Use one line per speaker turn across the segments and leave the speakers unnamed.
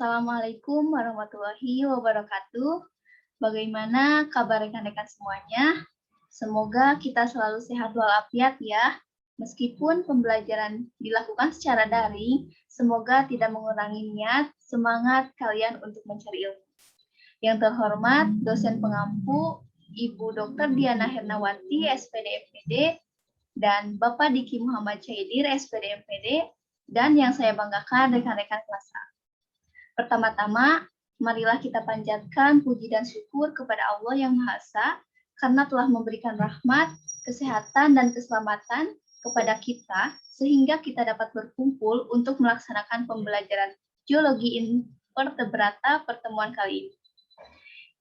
Assalamualaikum warahmatullahi wabarakatuh. Bagaimana kabar rekan-rekan semuanya? Semoga kita selalu sehat walafiat ya. Meskipun pembelajaran dilakukan secara daring, semoga tidak mengurangi niat, semangat kalian untuk mencari ilmu. Yang terhormat, dosen pengampu, Ibu Dr. Diana Hernawati, SPD MPD, dan Bapak Diki Muhammad Caidir, SPD MPD, dan yang saya banggakan rekan-rekan kelas A. Pertama-tama, marilah kita panjatkan puji dan syukur kepada Allah yang Maha Esa karena telah memberikan rahmat, kesehatan, dan keselamatan kepada kita sehingga kita dapat berkumpul untuk melaksanakan pembelajaran geologi invertebrata pertemuan kali ini.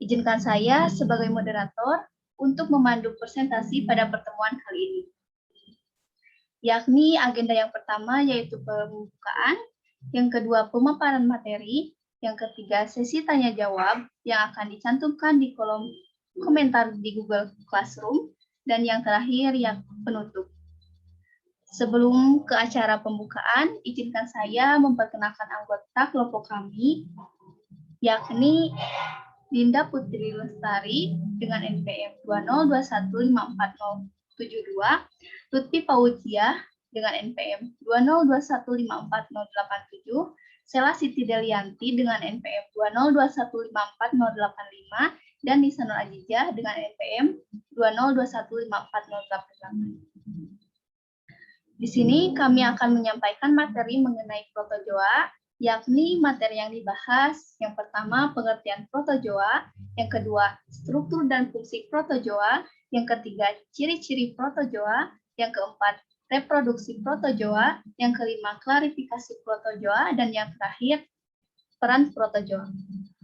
Izinkan saya sebagai moderator untuk memandu presentasi pada pertemuan kali ini. Yakni agenda yang pertama yaitu pembukaan, yang kedua pemaparan materi, yang ketiga sesi tanya jawab yang akan dicantumkan di kolom komentar di Google Classroom, dan yang terakhir yang penutup. Sebelum ke acara pembukaan, izinkan saya memperkenalkan anggota kelompok kami, yakni Dinda Putri Lestari dengan NPM 202154072, Lutfi Fauzia dengan NPM 202154087, Sela Siti Delianti dengan NPM 202154085, dan Nisa Nur Ajijah dengan NPM 202154088. Di sini kami akan menyampaikan materi mengenai protozoa, yakni materi yang dibahas yang pertama pengertian protozoa, yang kedua struktur dan fungsi protozoa, yang ketiga ciri-ciri protozoa, yang keempat reproduksi protozoa, yang kelima klarifikasi protozoa, dan yang terakhir peran protozoa.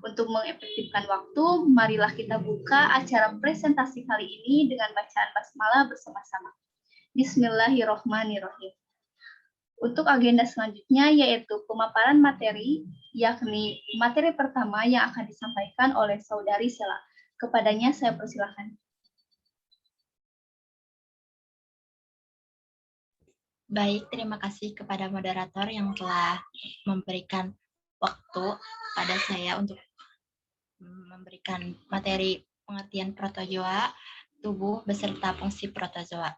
Untuk mengefektifkan waktu, marilah kita buka acara presentasi kali ini dengan bacaan basmalah bersama-sama. Bismillahirrohmanirrohim. Untuk agenda selanjutnya yaitu pemaparan materi, yakni materi pertama yang akan disampaikan oleh Saudari Sela. Kepadanya saya persilahkan.
Baik, terima kasih kepada moderator yang telah memberikan waktu pada saya untuk memberikan materi pengertian protozoa, tubuh beserta fungsi protozoa.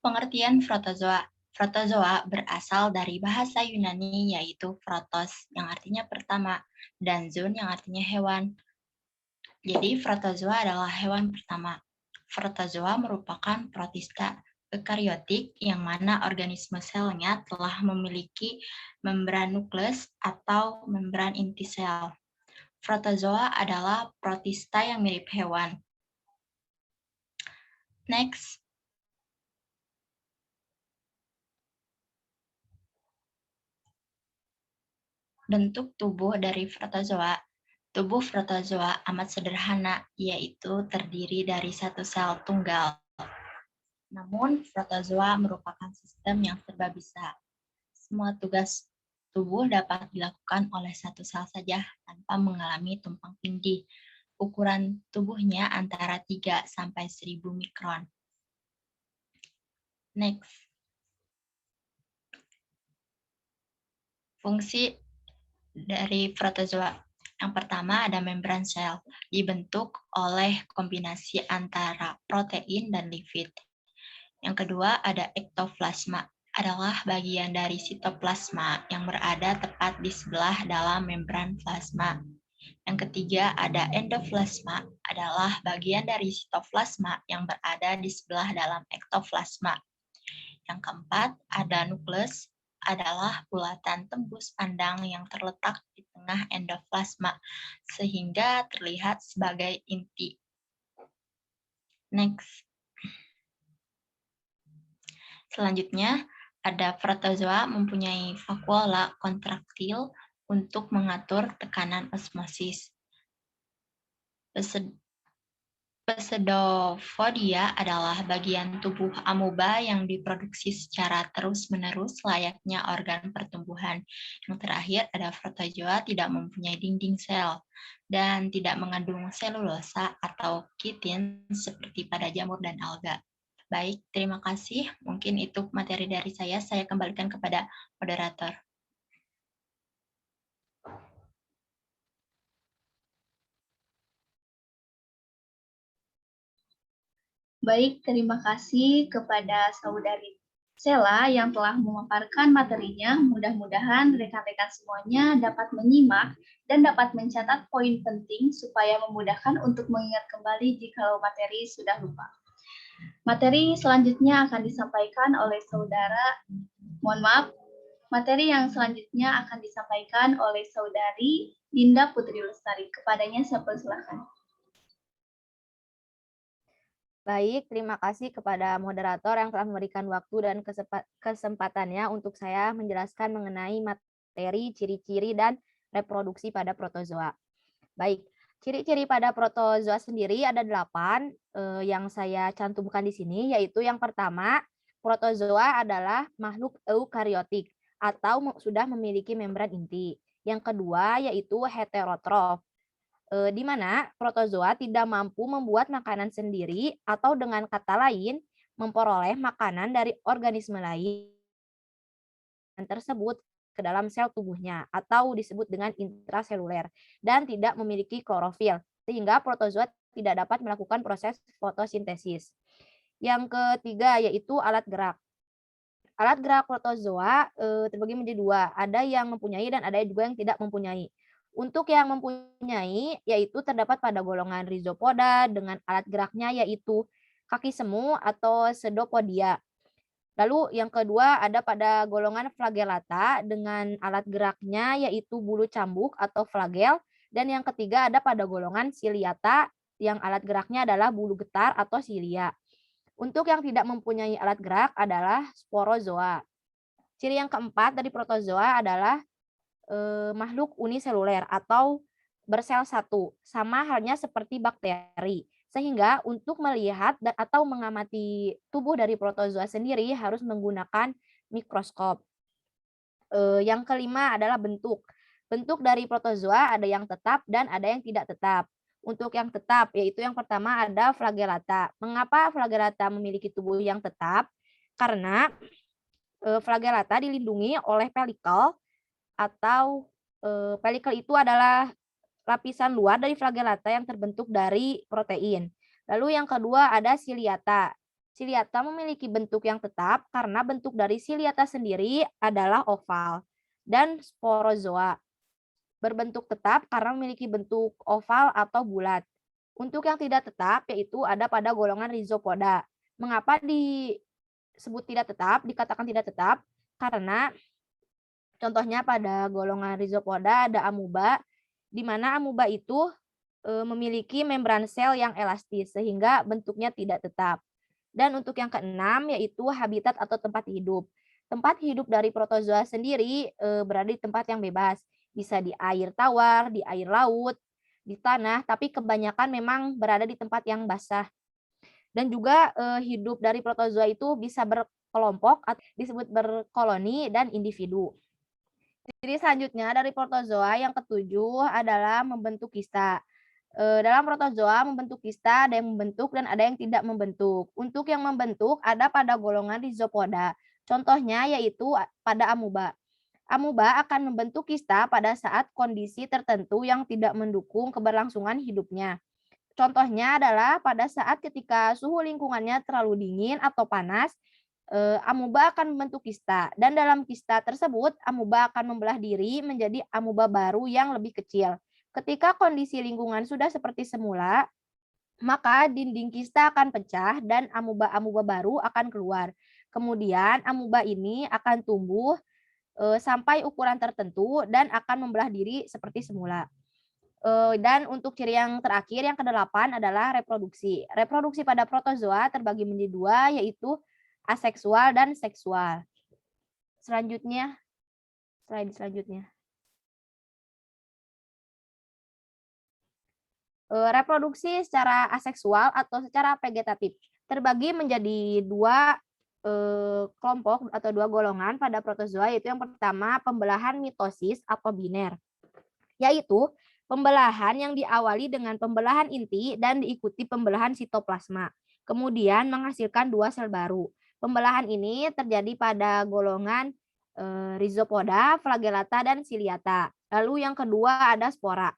Pengertian protozoa. Protozoa berasal dari bahasa Yunani yaitu protos yang artinya pertama dan zoon yang artinya hewan. Jadi protozoa adalah hewan pertama. Protozoa merupakan protista eukariotik yang mana organisme selnya telah memiliki membran nukleus atau membran inti sel. Protozoa adalah protista yang mirip hewan. Next. Bentuk tubuh dari protozoa. Tubuh protozoa amat sederhana, yaitu terdiri dari satu sel tunggal. Namun, protozoa merupakan sistem yang serba bisa. Semua tugas tubuh dapat dilakukan oleh satu sel saja tanpa mengalami tumpang tindih. Ukuran tubuhnya antara 3 sampai 1000 mikron. Next. Fungsi dari protozoa. Yang pertama ada membran sel, dibentuk oleh kombinasi antara protein dan lipid. Yang kedua ada ektoplasma, adalah bagian dari sitoplasma yang berada tepat di sebelah dalam membran plasma. Yang ketiga ada endoplasma, adalah bagian dari sitoplasma yang berada di sebelah dalam ektoplasma. Yang keempat ada nukleus, adalah bulatan tembus pandang yang terletak di tengah endoplasma sehingga terlihat sebagai inti. Next. Selanjutnya, ada protozoa mempunyai vakuola kontraktil untuk mengatur tekanan osmosis. Pseudopodia adalah bagian tubuh amoeba yang diproduksi secara terus-menerus layaknya organ pertumbuhan. Yang terakhir ada protozoa tidak mempunyai dinding sel dan tidak mengandung selulosa atau kitin seperti pada jamur dan alga. Baik, terima kasih. Mungkin itu materi dari saya kembalikan kepada moderator.
Baik, terima kasih kepada Saudari Sela yang telah memaparkan materinya. Mudah-mudahan rekan-rekan semuanya dapat menyimak dan dapat mencatat poin penting supaya memudahkan untuk mengingat kembali jika materi sudah lupa. Materi selanjutnya akan disampaikan oleh materi yang selanjutnya akan disampaikan oleh Saudari Dinda Putri Lestari. Kepadanya saya persilahkan.
Baik, terima kasih kepada moderator yang telah memberikan waktu dan kesempatannya untuk saya menjelaskan mengenai materi, ciri-ciri, dan reproduksi pada protozoa. Baik, ciri-ciri pada protozoa sendiri ada 8 yang saya cantumkan di sini, yaitu yang pertama, protozoa adalah makhluk eukariotik atau sudah memiliki membran inti. Yang kedua yaitu heterotrof, di mana protozoa tidak mampu membuat makanan sendiri atau dengan kata lain memperoleh makanan dari organisme lain tersebut ke dalam sel tubuhnya atau disebut dengan intraseluler dan tidak memiliki klorofil sehingga protozoa tidak dapat melakukan proses fotosintesis. Yang ketiga yaitu alat gerak. Alat gerak protozoa terbagi menjadi 2, ada yang mempunyai dan ada juga yang tidak mempunyai. Untuk yang mempunyai, yaitu terdapat pada golongan rhizopoda dengan alat geraknya yaitu kaki semu atau pseudopodia. Lalu yang kedua ada pada golongan flagellata dengan alat geraknya yaitu bulu cambuk atau flagel. Dan yang ketiga ada pada golongan ciliata yang alat geraknya adalah bulu getar atau cilia. Untuk yang tidak mempunyai alat gerak adalah sporozoa. Ciri yang keempat dari protozoa adalah makhluk uniseluler atau bersel satu, sama halnya seperti bakteri. Sehingga untuk melihat atau mengamati tubuh dari protozoa sendiri harus menggunakan mikroskop. Yang kelima adalah bentuk. Bentuk dari protozoa ada yang tetap dan ada yang tidak tetap. Untuk yang tetap, yaitu yang pertama ada flagellata. Mengapa flagellata memiliki tubuh yang tetap? Karena flagellata dilindungi oleh pelikel atau pelikel itu adalah lapisan luar dari flagellata yang terbentuk dari protein. Lalu yang kedua ada ciliata. Ciliata memiliki bentuk yang tetap karena bentuk dari ciliata sendiri adalah oval. Dan sporozoa berbentuk tetap karena memiliki bentuk oval atau bulat. Untuk yang tidak tetap yaitu ada pada golongan rhizopoda. Mengapa disebut tidak tetap, dikatakan tidak tetap? Karena contohnya pada golongan rhizopoda ada amuba, di mana amuba itu memiliki membran sel yang elastis sehingga bentuknya tidak tetap. Dan untuk yang keenam yaitu habitat atau tempat hidup. Tempat hidup dari protozoa sendiri berada di tempat yang bebas. Bisa di air tawar, di air laut, di tanah, tapi kebanyakan memang berada di tempat yang basah. Dan juga hidup dari protozoa itu bisa berkelompok atau disebut berkoloni dan individu. Jadi selanjutnya dari protozoa yang ketujuh adalah membentuk kista. Dalam protozoa membentuk kista ada yang membentuk dan ada yang tidak membentuk. Untuk yang membentuk ada pada golongan rhizopoda. Contohnya yaitu pada amuba. Amuba akan membentuk kista pada saat kondisi tertentu yang tidak mendukung keberlangsungan hidupnya. Contohnya adalah pada saat ketika suhu lingkungannya terlalu dingin atau panas, amuba akan membentuk kista dan dalam kista tersebut amuba akan membelah diri menjadi amuba baru yang lebih kecil. Ketika kondisi lingkungan sudah seperti semula, maka dinding kista akan pecah dan amuba-amuba baru akan keluar. Kemudian amuba ini akan tumbuh sampai ukuran tertentu dan akan membelah diri seperti semula. Dan untuk ciri yang terakhir yang ke-8 adalah reproduksi. Reproduksi pada protozoa terbagi menjadi 2 yaitu aseksual dan seksual. Selanjutnya, slide selanjutnya. Reproduksi secara aseksual atau secara vegetatif terbagi menjadi 2 kelompok atau 2 golongan pada protozoa, yaitu yang pertama pembelahan mitosis atau biner, yaitu pembelahan yang diawali dengan pembelahan inti dan diikuti pembelahan sitoplasma, kemudian menghasilkan 2 sel baru. Pembelahan ini terjadi pada golongan rhizopoda, flagellata, dan ciliata. Lalu yang kedua ada spora.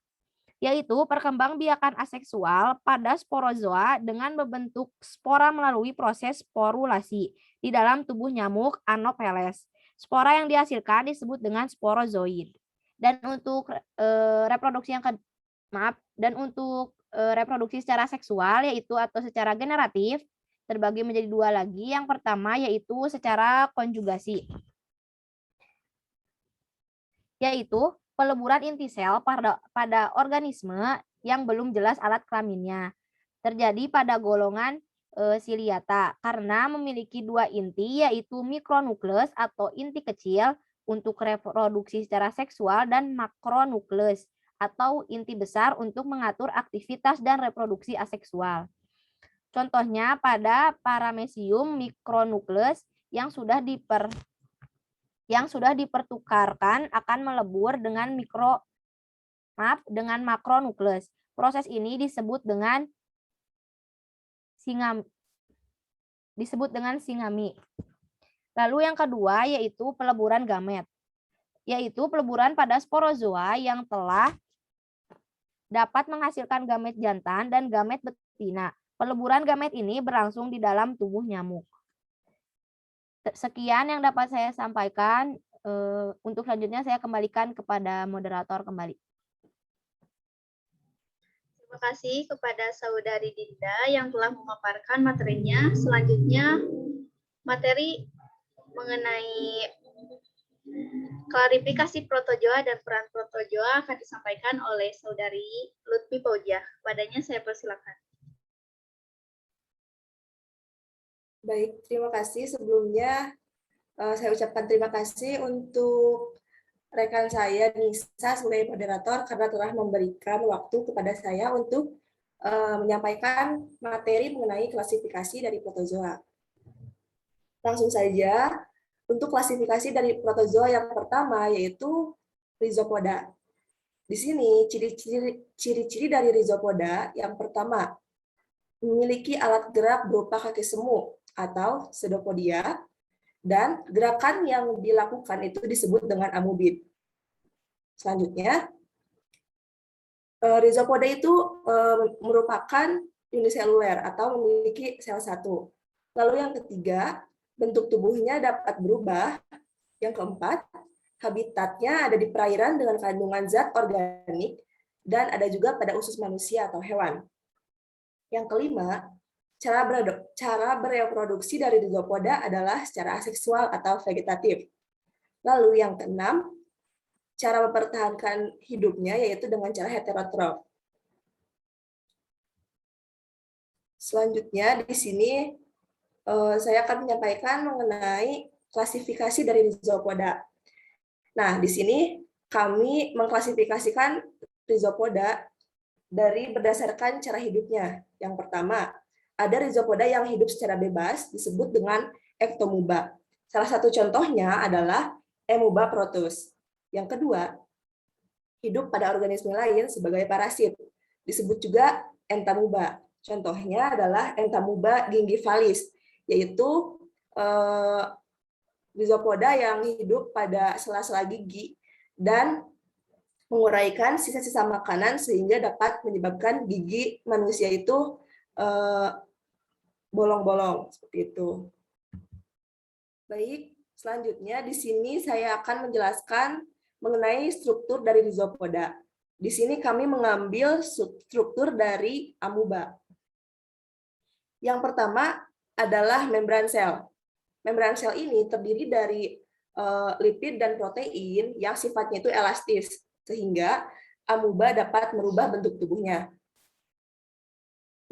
yaitu perkembangbiakan aseksual pada sporozoa dengan membentuk spora melalui proses sporulasi di dalam tubuh nyamuk Anopheles. Spora yang dihasilkan disebut dengan sporozoid. Dan untuk reproduksi yang reproduksi secara seksual yaitu atau secara generatif terbagi menjadi dua lagi. Yang pertama yaitu secara konjugasi, yaitu peleburan inti sel pada organisme yang belum jelas alat kelaminnya. Terjadi pada golongan Ciliata karena memiliki dua inti yaitu mikronukleus atau inti kecil untuk reproduksi secara seksual dan makronukleus atau inti besar untuk mengatur aktivitas dan reproduksi aseksual. Contohnya pada Paramecium mikronukleus yang sudah dipertukarkan akan melebur dengan makronukleus. Proses ini disebut dengan singami. Lalu yang kedua yaitu peleburan gamet, yaitu peleburan pada sporozoa yang telah dapat menghasilkan gamet jantan dan gamet betina. Peleburan gamet ini berlangsung di dalam tubuh nyamuk. Sekian yang dapat saya sampaikan. Untuk selanjutnya saya kembalikan kepada moderator kembali.
Terima kasih kepada Saudari Dinda yang telah memaparkan materinya. Selanjutnya, materi mengenai klarifikasi protozoa dan peran protozoa akan disampaikan oleh Saudari Lutfi Fauzia. Kepadanya saya persilakan.
Baik, terima kasih. Sebelumnya saya ucapkan terima kasih untuk rekan saya Nisa sebagai moderator karena telah memberikan waktu kepada saya untuk menyampaikan materi mengenai klasifikasi dari protozoa. Langsung saja, untuk klasifikasi dari protozoa yang pertama yaitu Rhizopoda. Di sini ciri-ciri dari Rhizopoda yang pertama memiliki alat gerak berupa kaki semu atau pseudopodia, dan gerakan yang dilakukan itu disebut dengan amubid. Selanjutnya, Rhizopoda itu merupakan uniseluler atau memiliki sel satu. Lalu yang ketiga, bentuk tubuhnya dapat berubah. Yang keempat, habitatnya ada di perairan dengan kandungan zat organik dan ada juga pada usus manusia atau hewan. Yang kelima, cara bereproduksi dari Rhizopoda adalah secara aseksual atau vegetatif. Lalu yang keenam, cara mempertahankan hidupnya yaitu dengan cara heterotrof. Selanjutnya di sini saya akan menyampaikan mengenai klasifikasi dari Rhizopoda. Nah, di sini kami mengklasifikasikan Rhizopoda berdasarkan cara hidupnya. Yang pertama, ada Rhizopoda yang hidup secara bebas, disebut dengan ektomuba. Salah satu contohnya adalah Emuba protus. Yang kedua, hidup pada organisme lain sebagai parasit, disebut juga entamuba. Contohnya adalah Entamuba gingivalis, yaitu Rhizopoda yang hidup pada sela-sela gigi dan menguraikan sisa-sisa makanan sehingga dapat menyebabkan gigi manusia itu bolong-bolong seperti itu. Baik, selanjutnya di sini saya akan menjelaskan mengenai struktur dari Rhizopoda. Di sini kami mengambil struktur dari amuba. Yang pertama adalah membran sel. Membran sel ini terdiri dari lipid dan protein yang sifatnya itu elastis, sehingga amuba dapat merubah bentuk tubuhnya.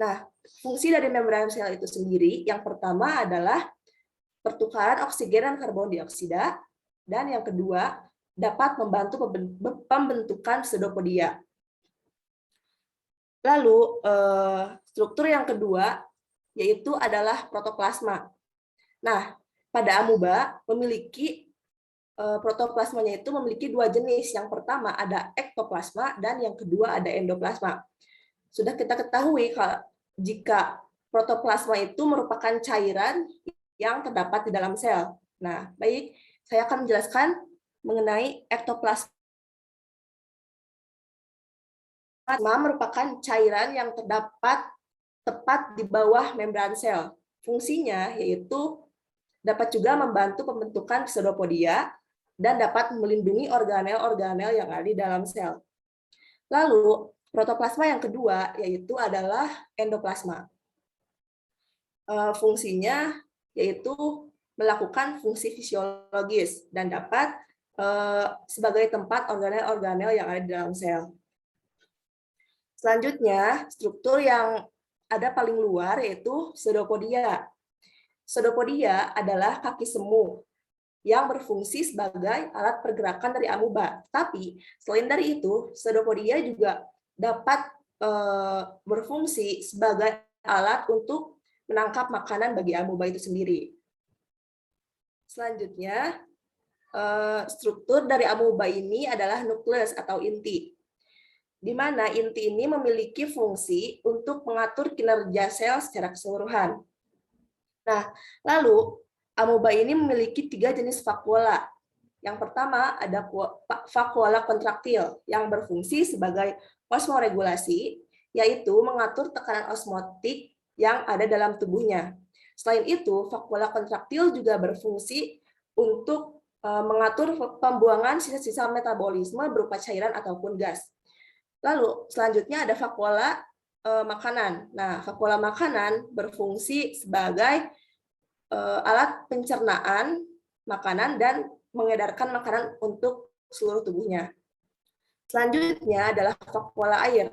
Nah, fungsi dari membran sel itu sendiri, yang pertama adalah pertukaran oksigen dan karbon dioksida, dan yang kedua dapat membantu pembentukan pseudopodia. Lalu struktur yang kedua yaitu adalah protoplasma. Nah, pada amuba memiliki protoplasmanya itu memiliki dua jenis. Yang pertama ada ektoplasma dan yang kedua ada endoplasma. Sudah kita ketahui jika protoplasma itu merupakan cairan yang terdapat di dalam sel. Nah, baik, saya akan menjelaskan mengenai ektoplasma plasma merupakan cairan yang terdapat tepat di bawah membran sel. Fungsinya yaitu dapat juga membantu pembentukan pseudopodia dan dapat melindungi organel-organel yang ada di dalam sel. Lalu, protoplasma yang kedua yaitu adalah endoplasma. Fungsinya yaitu melakukan fungsi fisiologis dan dapat sebagai tempat organel-organel yang ada di dalam sel. Selanjutnya, struktur yang ada paling luar yaitu pseudopodia. Pseudopodia adalah kaki semu yang berfungsi sebagai alat pergerakan dari amuba. Tapi selain dari itu, pseudopodia juga dapat berfungsi sebagai alat untuk menangkap makanan bagi amuba itu sendiri. Selanjutnya, struktur dari amuba ini adalah nukleus atau inti, di mana inti ini memiliki fungsi untuk mengatur kinerja sel secara keseluruhan. Nah, lalu amuba ini memiliki 3 jenis vakuola. Yang pertama ada vakuola kontraktil yang berfungsi sebagai osmoregulasi, yaitu mengatur tekanan osmotik yang ada dalam tubuhnya. Selain itu, vakuola kontraktil juga berfungsi untuk mengatur pembuangan sisa-sisa metabolisme berupa cairan ataupun gas. Lalu selanjutnya ada vakuola makanan. Nah, vakuola makanan berfungsi sebagai alat pencernaan makanan dan mengedarkan makanan untuk seluruh tubuhnya. Selanjutnya adalah vakuola air.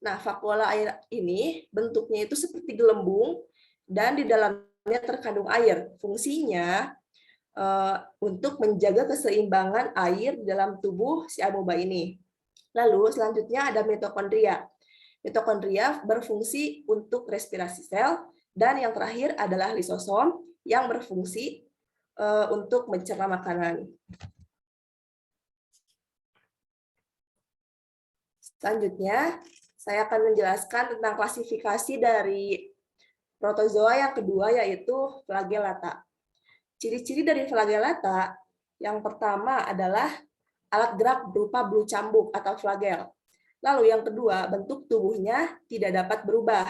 Nah, vakuola air ini bentuknya itu seperti gelembung dan di dalamnya terkandung air. Fungsinya untuk menjaga keseimbangan air di dalam tubuh si amuba ini. Lalu selanjutnya ada mitokondria. Mitokondria berfungsi untuk respirasi sel, dan yang terakhir adalah lisosom yang berfungsi untuk mencerna makanan. Selanjutnya, saya akan menjelaskan tentang klasifikasi dari protozoa yang kedua, yaitu flagellata. Ciri-ciri dari flagellata yang pertama adalah alat gerak berupa bulu cambuk atau flagel. Lalu yang kedua, bentuk tubuhnya tidak dapat berubah.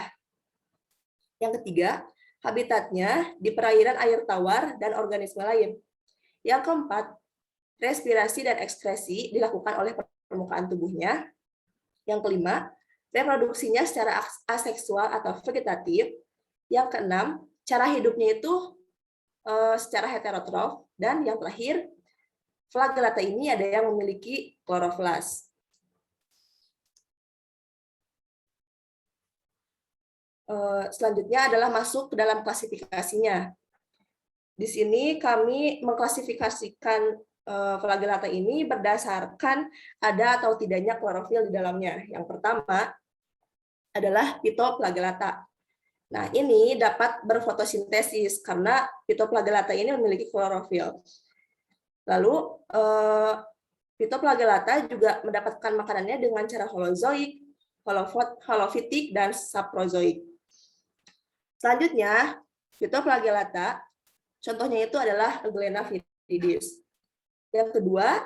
Yang ketiga, habitatnya di perairan air tawar dan organisme lain. Yang keempat, respirasi dan ekskresi dilakukan oleh permukaan tubuhnya. Yang kelima, reproduksinya secara aseksual atau vegetatif. Yang keenam, cara hidupnya itu secara heterotrof. Dan yang terakhir, flagellata ini ada yang memiliki kloroflas. Selanjutnya adalah masuk ke dalam klasifikasinya. Di sini kami mengklasifikasikan flagellata ini berdasarkan ada atau tidaknya klorofil di dalamnya. Yang pertama adalah Phytoflagellata. Nah, ini dapat berfotosintesis karena Phytoflagellata ini memiliki klorofil. Lalu, Phytoflagellata juga mendapatkan makanannya dengan cara holozoik, holofitik, dan saprozoik. Selanjutnya, Phytoflagellata, contohnya itu adalah Euglena viridis. Yang kedua,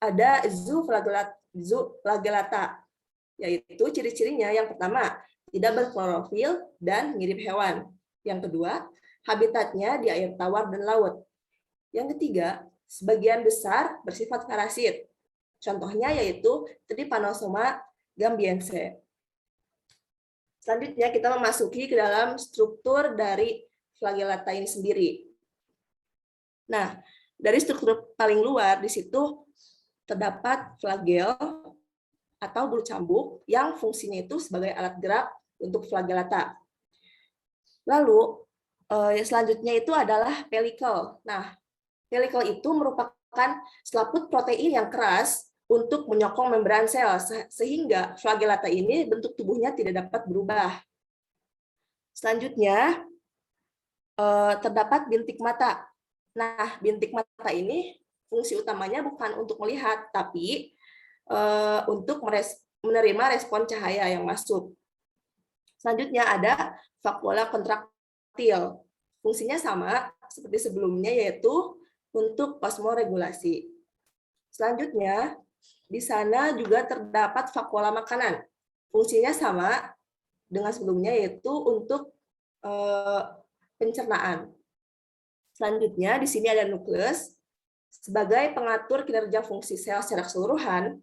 ada Zooflagellata, yaitu ciri-cirinya yang pertama, tidak berklorofil dan mirip hewan. Yang kedua, habitatnya di air tawar dan laut. Yang ketiga, sebagian besar bersifat parasit. Contohnya yaitu Trypanosoma gambiense. Selanjutnya kita memasuki ke dalam struktur dari flagellata ini sendiri. Nah, dari struktur paling luar di situ terdapat flagel atau bulu cambuk yang fungsinya itu sebagai alat gerak untuk flagellata. Lalu selanjutnya itu adalah pelikel. Nah, pelikel itu merupakan selaput protein yang keras untuk menyokong membran sel sehingga flagellata ini bentuk tubuhnya tidak dapat berubah. Selanjutnya terdapat bintik mata. Nah, bintik mata ini fungsi utamanya bukan untuk melihat, tapi untuk menerima respon cahaya yang masuk. Selanjutnya ada vakuola kontraktil. Fungsinya sama seperti sebelumnya, yaitu untuk osmoregulasi. Selanjutnya, di sana juga terdapat vakuola makanan. Fungsinya sama dengan sebelumnya, yaitu untuk pencernaan. Selanjutnya, di sini ada nukleus sebagai pengatur kinerja fungsi sel secara keseluruhan.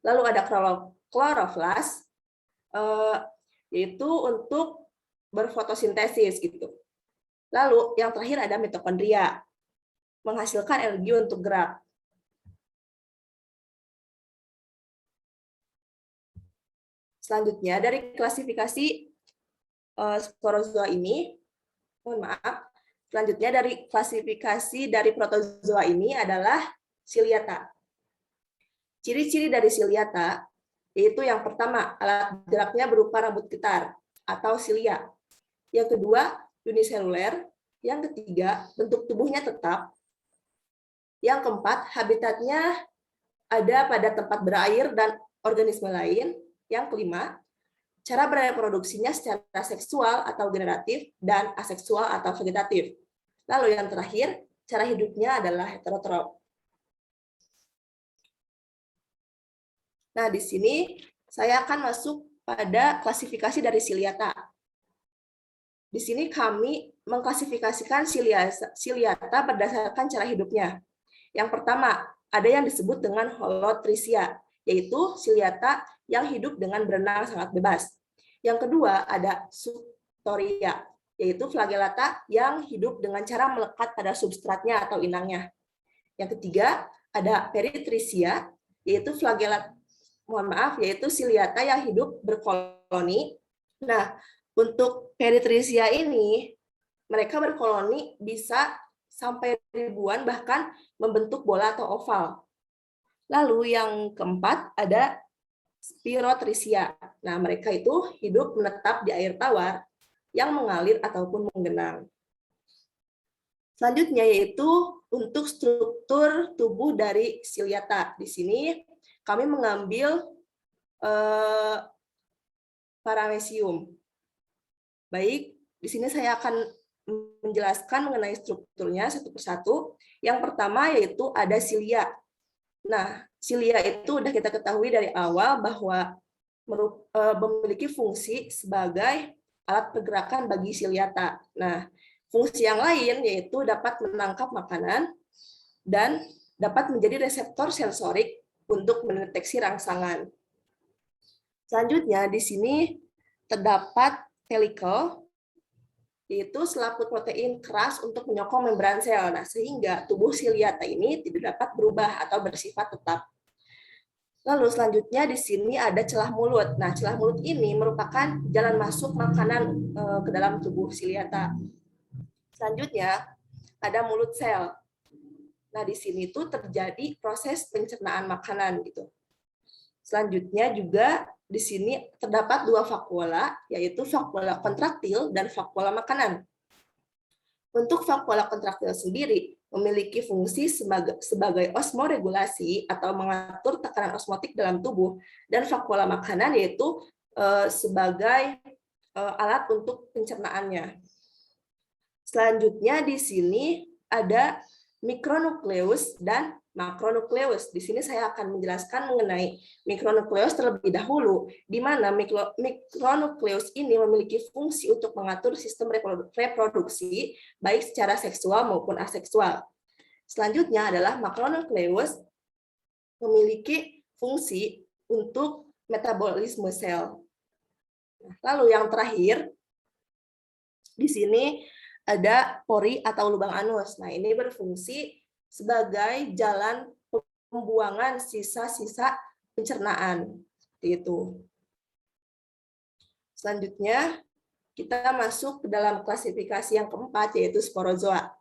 Lalu ada kloroflas, yaitu untuk berfotosintesis gitu. Lalu yang terakhir ada mitokondria, menghasilkan energi untuk gerak. Selanjutnya, dari klasifikasi sporozoa ini, mohon maaf, selanjutnya dari klasifikasi dari protozoa ini adalah ciliata. Ciri-ciri dari ciliata yaitu yang pertama, alat geraknya berupa rambut gitar atau cilia. Yang kedua, uniseluler. Yang ketiga, bentuk tubuhnya tetap. Yang keempat, habitatnya ada pada tempat berair dan organisme lain. Yang kelima, cara bereproduksinya secara seksual atau generatif dan aseksual atau vegetatif. Lalu yang terakhir, cara hidupnya adalah heterotrof. Nah, di sini saya akan masuk pada klasifikasi dari ciliata. Di sini kami mengklasifikasikan ciliata berdasarkan cara hidupnya. Yang pertama, ada yang disebut dengan holotrichia, yaitu ciliata yang hidup dengan berenang sangat bebas. Yang kedua, ada suctoria, yaitu flagellata yang hidup dengan cara melekat pada substratnya atau inangnya. Yang ketiga, ada peritrichia, yaitu yaitu ciliata yang hidup berkoloni. Nah, untuk peritrichia ini, mereka berkoloni bisa sampai ribuan, bahkan membentuk bola atau oval. Lalu yang keempat ada spirotrichia. Nah, mereka itu hidup menetap di air tawar yang mengalir ataupun menggenang. Selanjutnya yaitu untuk struktur tubuh dari ciliata. Di sini kami mengambil paramecium. Baik, di sini saya akan menjelaskan mengenai strukturnya satu persatu. Yang pertama yaitu ada cilia. Nah, cilia itu sudah kita ketahui dari awal bahwa memiliki fungsi sebagai alat pergerakan bagi ciliata. Nah, fungsi yang lain yaitu dapat menangkap makanan dan dapat menjadi reseptor sensorik untuk mendeteksi rangsangan. Selanjutnya di sini terdapat helikel, yaitu selaput protein keras untuk menyokong membran sel. Nah, sehingga tubuh ciliata ini tidak dapat berubah atau bersifat tetap. Lalu selanjutnya di sini ada celah mulut. Nah, celah mulut ini merupakan jalan masuk makanan ke dalam tubuh ciliata. Selanjutnya ada mulut sel. Nah, di sini tuh terjadi proses pencernaan makanan gitu. Selanjutnya juga di sini terdapat dua vakuola, yaitu vakuola kontraktil dan vakuola makanan. Untuk vakuola kontraktil sendiri memiliki fungsi sebagai osmoregulasi atau mengatur tekanan osmotik dalam tubuh, dan vakuola makanan yaitu sebagai alat untuk pencernaannya. Selanjutnya di sini ada mikronukleus dan makronukleus. Di sini saya akan menjelaskan mengenai mikronukleus terlebih dahulu, di mana mikronukleus ini memiliki fungsi untuk mengatur sistem reproduksi, baik secara seksual maupun aseksual. Selanjutnya adalah makronukleus memiliki fungsi untuk metabolisme sel. Lalu yang terakhir, di sini ada pori atau lubang anus. Nah, ini berfungsi sebagai jalan pembuangan sisa-sisa pencernaan. Seperti itu. Selanjutnya, kita masuk ke dalam klasifikasi yang keempat, yaitu sporozoa.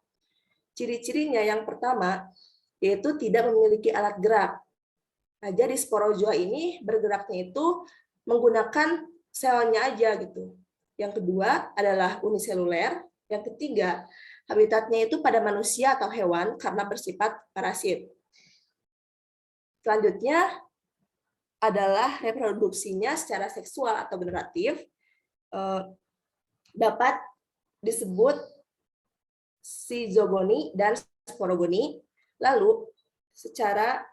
Ciri-cirinya yang pertama, yaitu tidak memiliki alat gerak. Nah, jadi sporozoa ini bergeraknya itu menggunakan selnya aja gitu. Yang kedua adalah uniseluler. Yang ketiga, habitatnya itu pada manusia atau hewan karena bersifat parasit. Selanjutnya adalah reproduksinya secara seksual atau generatif, dapat disebut sizogoni dan sporogoni. Lalu secara,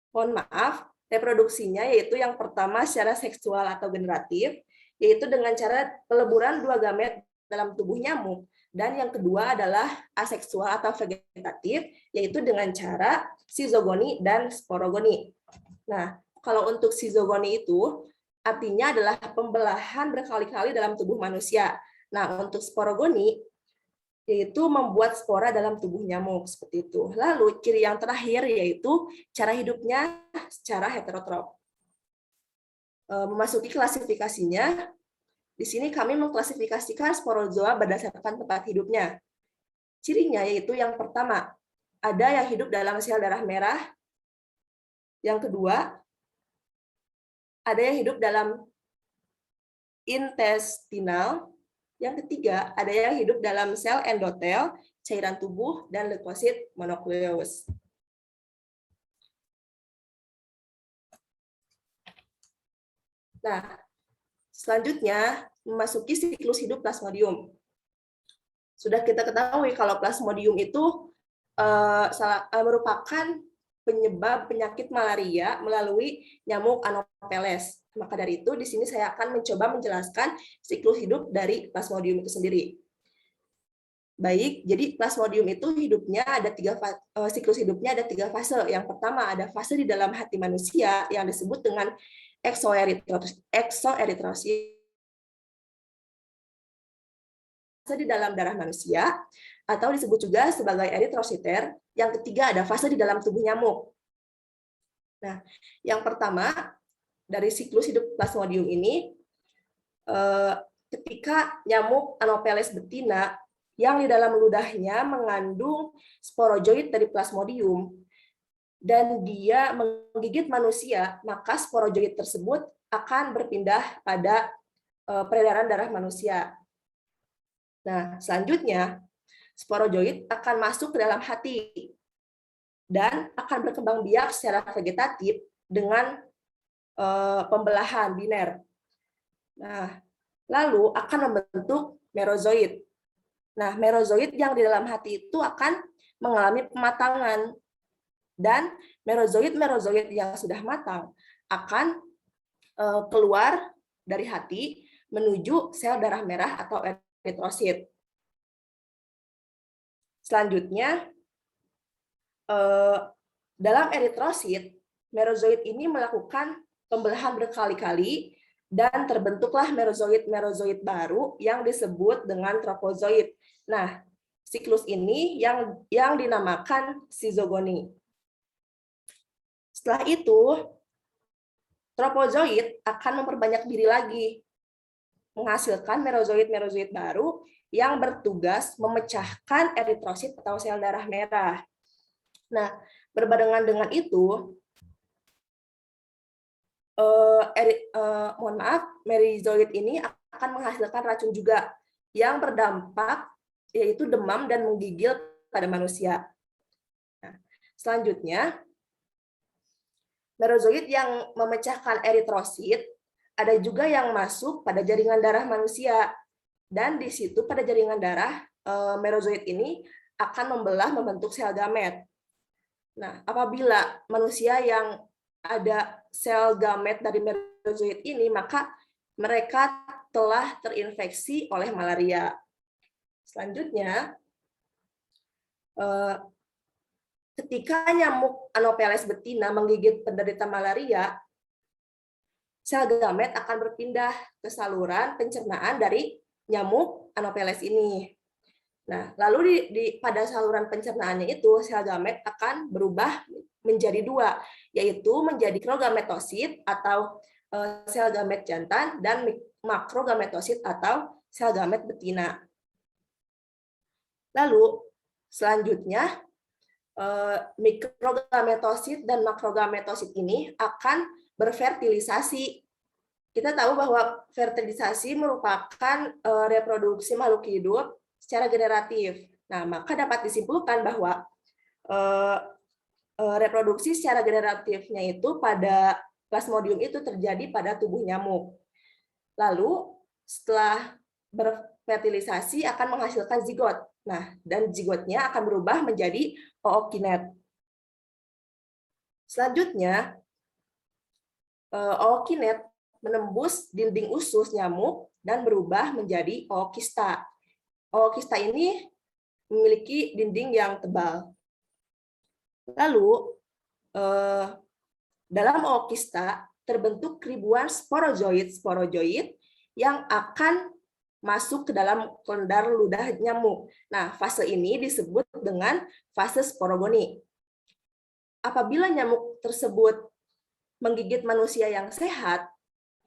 mohon maaf, Reproduksinya yaitu yang pertama secara seksual atau generatif, yaitu dengan cara peleburan dua gamet dalam tubuh nyamuk. Dan yang kedua adalah aseksual atau vegetatif, yaitu dengan cara sizogoni dan sporogoni. Nah, kalau untuk sizogoni itu artinya adalah pembelahan berkali-kali dalam tubuh manusia. Nah, untuk sporogoni yaitu membuat spora dalam tubuh nyamuk seperti itu. Lalu ciri yang terakhir yaitu cara hidupnya secara heterotrof. Memasuki klasifikasinya, di sini kami mengklasifikasikan sporozoa berdasarkan tempat hidupnya. Cirinya yaitu yang pertama, ada yang hidup dalam sel darah merah. Yang kedua, ada yang hidup dalam intestinal. Yang ketiga, ada yang hidup dalam sel endotel, cairan tubuh, dan leukosit monokleus. Nah, selanjutnya, memasuki siklus hidup Plasmodium. Sudah kita ketahui kalau Plasmodium itu merupakan penyebab penyakit malaria melalui nyamuk Anopheles. Maka dari itu, di sini saya akan mencoba menjelaskan siklus hidup dari Plasmodium itu sendiri. Baik, jadi Plasmodium itu hidupnya ada siklus hidupnya ada 3 fase. Yang pertama ada fase di dalam hati manusia yang disebut dengan eksoeritrosit di dalam darah manusia, atau disebut juga sebagai eritrositer. Yang ketiga ada fase di dalam tubuh nyamuk. Nah, yang pertama dari siklus hidup Plasmodium ini, ketika nyamuk Anopheles betina yang di dalam ludahnya mengandung sporozoid dari Plasmodium dan dia menggigit manusia, maka sporozoid tersebut akan berpindah pada peredaran darah manusia. Nah, selanjutnya sporozoid akan masuk ke dalam hati dan akan berkembang biak secara vegetatif dengan pembelahan biner. Nah, lalu akan membentuk merozoid. Nah, merozoid yang di dalam hati itu akan mengalami pematangan dan merozoid yang sudah matang akan keluar dari hati menuju sel darah merah atau eritrosit. Selanjutnya, dalam eritrosit, merozoid ini melakukan pembelahan berkali-kali dan terbentuklah merozoid baru yang disebut dengan trofozoid. Nah, siklus ini yang dinamakan sizogoni. Setelah itu, trofozoid akan memperbanyak diri lagi, menghasilkan merozoid baru yang bertugas memecahkan eritrosit atau sel darah merah. Nah, berbarengan dengan itu, merozoid ini akan menghasilkan racun juga yang berdampak yaitu demam dan menggigil pada manusia. Nah, selanjutnya, merozoid yang memecahkan eritrosit ada juga yang masuk pada jaringan darah manusia, dan di situ pada jaringan darah merozoid ini akan membentuk sel gamet. Nah, apabila manusia yang ada sel gamet dari merozoid ini, maka mereka telah terinfeksi oleh malaria. Selanjutnya, ketika nyamuk Anopheles betina menggigit penderita malaria, sel gamet akan berpindah ke saluran pencernaan dari nyamuk Anopheles ini. Nah, lalu pada saluran pencernaannya itu, sel gamet akan berubah menjadi 2, yaitu menjadi mikrogametosit atau sel gamet jantan dan makrogametosit atau sel gamet betina. Lalu, selanjutnya, mikrogametosit dan makrogametosit ini akan berfertilisasi. Kita tahu bahwa fertilisasi merupakan reproduksi makhluk hidup secara generatif. Nah, maka dapat disimpulkan bahwa reproduksi secara generatifnya itu pada Plasmodium itu terjadi pada tubuh nyamuk. Lalu, setelah berfertilisasi akan menghasilkan zigot. Nah, dan zigotnya akan berubah menjadi ookinet. Selanjutnya, ookinet menembus dinding usus nyamuk dan berubah menjadi ookista. Ookista ini memiliki dinding yang tebal. Lalu, dalam ookista terbentuk ribuan sporozoid yang akan masuk ke dalam kelenjar ludah nyamuk. Nah, fase ini disebut dengan fase sporogoni. Apabila nyamuk tersebut menggigit manusia yang sehat,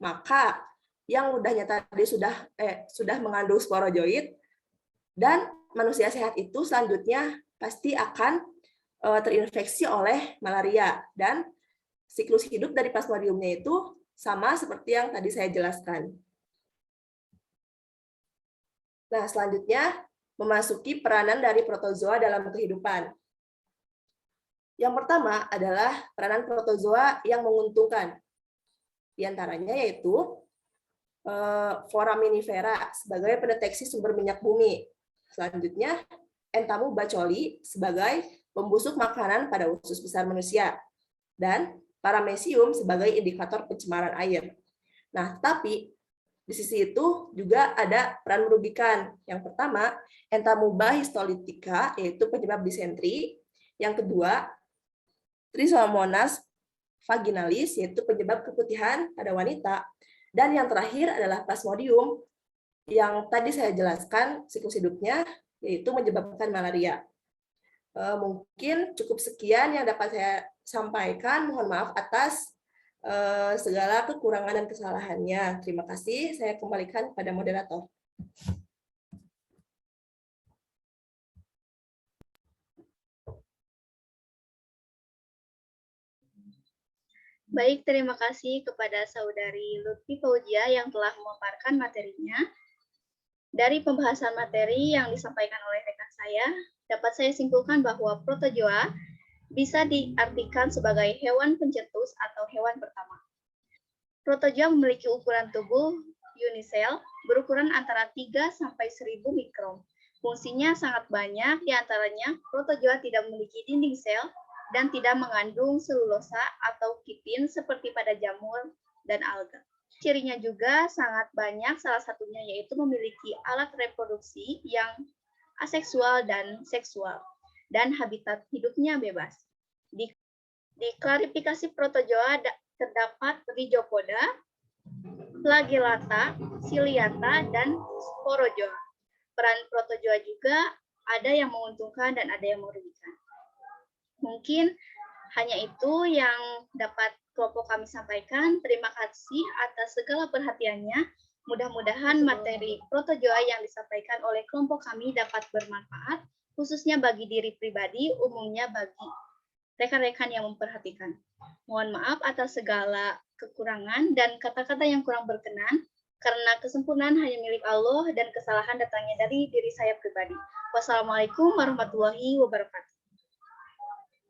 maka yang ludahnya tadi sudah mengandung sporozoid dan manusia sehat itu selanjutnya pasti akan terinfeksi oleh malaria, dan siklus hidup dari plasmodiumnya itu sama seperti yang tadi saya jelaskan. Nah, selanjutnya memasuki peranan dari protozoa dalam kehidupan. Yang pertama adalah peranan protozoa yang menguntungkan. Di antaranya yaitu foraminifera sebagai pendeteksi sumber minyak bumi. Selanjutnya, Entomobacoli sebagai pembusuk makanan pada usus besar manusia, dan Paramecium sebagai indikator pencemaran air. Nah, tapi di sisi itu juga ada peran merugikan. Yang pertama, Entamuba histolytica, yaitu penyebab disentri. Yang kedua, Trichomonas vaginalis, yaitu penyebab keputihan pada wanita. Dan yang terakhir adalah Plasmodium, yang tadi saya jelaskan siklus hidupnya, yaitu menyebabkan malaria. Mungkin cukup sekian yang dapat saya sampaikan. Mohon maaf atas segala kekurangan dan kesalahannya. Terima kasih. Saya kembalikan pada moderator.
Baik, terima kasih kepada Saudari Lutfi Fauzia yang telah memaparkan materinya. Dari pembahasan materi yang disampaikan oleh rekan saya, dapat saya simpulkan bahwa protozoa bisa diartikan sebagai hewan pencetus atau hewan pertama. Protozoa memiliki ukuran tubuh unisel berukuran antara 3 sampai 1000 mikron. Fungsinya sangat banyak, diantaranya protozoa tidak memiliki dinding sel dan tidak mengandung selulosa atau kitin seperti pada jamur dan alga. Cirinya juga sangat banyak, salah satunya yaitu memiliki alat reproduksi yang aseksual dan seksual, dan habitat hidupnya bebas. Di klarifikasi protozoa terdapat Rhizopoda, Flagellata, Ciliata, dan Sporozoa. Peran protozoa juga ada yang menguntungkan dan ada yang merugikan. Mungkin hanya itu yang dapat kelompok kami sampaikan. Terima kasih atas segala perhatiannya. Mudah-mudahan materi protozoa yang disampaikan oleh kelompok kami dapat bermanfaat, khususnya bagi diri pribadi, umumnya bagi rekan-rekan yang memperhatikan. Mohon maaf atas segala kekurangan dan kata-kata yang kurang berkenan, karena kesempurnaan hanya milik Allah dan kesalahan datangnya dari diri saya pribadi. Wassalamualaikum warahmatullahi wabarakatuh.